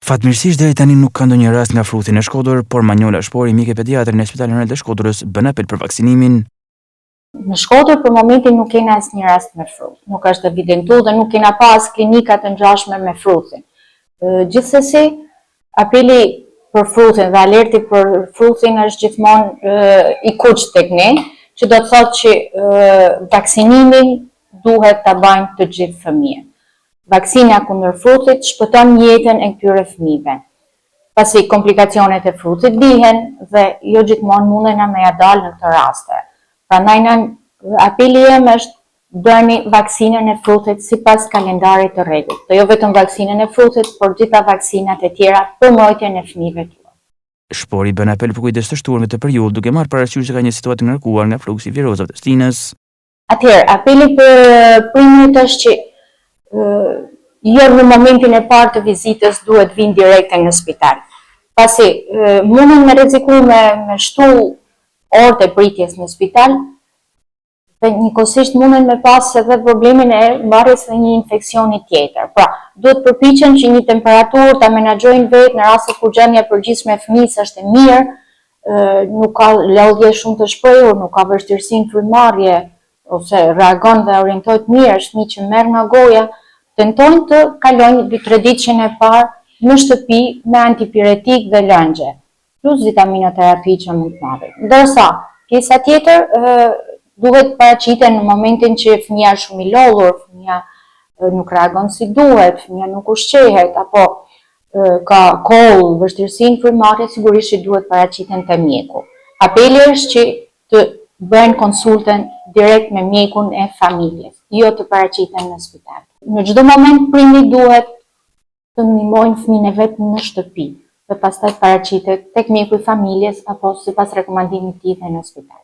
Fatmirësisht deri tani nuk ka ndonjë rast nga Fruthi në Shkodër, por Manjola Shpori, mike pediatre në Spitalin General të Shkodrës, bën apel për vaksinimin. Në Shkodër për momentin nuk kena asnjë rast me fruth. Nuk është evidentuar dhe nuk kena pas klinika të ngjashme me fruthin. Gjithsesi, apeli për fruthin dhe alerti për fruthin është gjithmonë i kuq tek ne, që do të thotë që vaksinimin duhet ta bëjnë të gjithë fëmijët. Vaksina kundër fruthit shpëton jetën e këtyre fëmijëve. Pasi komplikacionet e fruthit dihen dhe jo gjithmonë mundena me ja dalë në këtë raste. Prandaj apeli im është bëni vaksinën e fruthit sipas kalendarit të rregullt. Dhe jo vetëm vaksinën e fruthit, por gjitha vaksinat e tjera për mbrojtjen e fëmijëve tuaj. Shpori bën apel për kujdes të shtuarve të periudhë, duke marrë parasysh se ka një situatë të ngarkuar nga fluksi virozave të stinës. Atëherë, apeli për prindërit është që jo në momentin e parë të vizitës duhet vinë direkte në spital. Pasi mundën me rreziku me shtu orët e pritjes në spital, dhe njëkohësisht mundën me pas edhe problemin e mbarrjes së një infeksioni tjetër. Pra, duhet përpiqen që një temperaturë ta menaxhojnë vetë në rast kur gjendja e përgjithshme e fëmijës është e mirë, nuk ka lodhje shumë të shprehur, nuk ka vështirësi në frymëmarrje, ose reagon dhe orientohet mirë, është fëmijë që merr nga goja, tentojnë të kalojnë 2-3 ditën e parë në shtëpi me antipiretik dhe lëngje, plus vitaminoterapi që mund të marrin. Ndërsa pjesa tjetër duhet paraqiten në momentin që fëmia është shumë i lodhur, fëmia nuk reagon si duhet, fëmia nuk ushqehet, apo ka koll, vështirësi në frymëmarrje, sigurisht që duhet paraqiten te mjeku. Apeli është që të bëjnë konsultën direkt me mjekun e familjes, jo të paraqiten në spital. Në çdo moment prindi duhet të ndihmojnë fëmijën e vet në shtëpi dhe pastaj paraqitet tek mjeku i familjes apo sipas rekomandimit të tij në spital.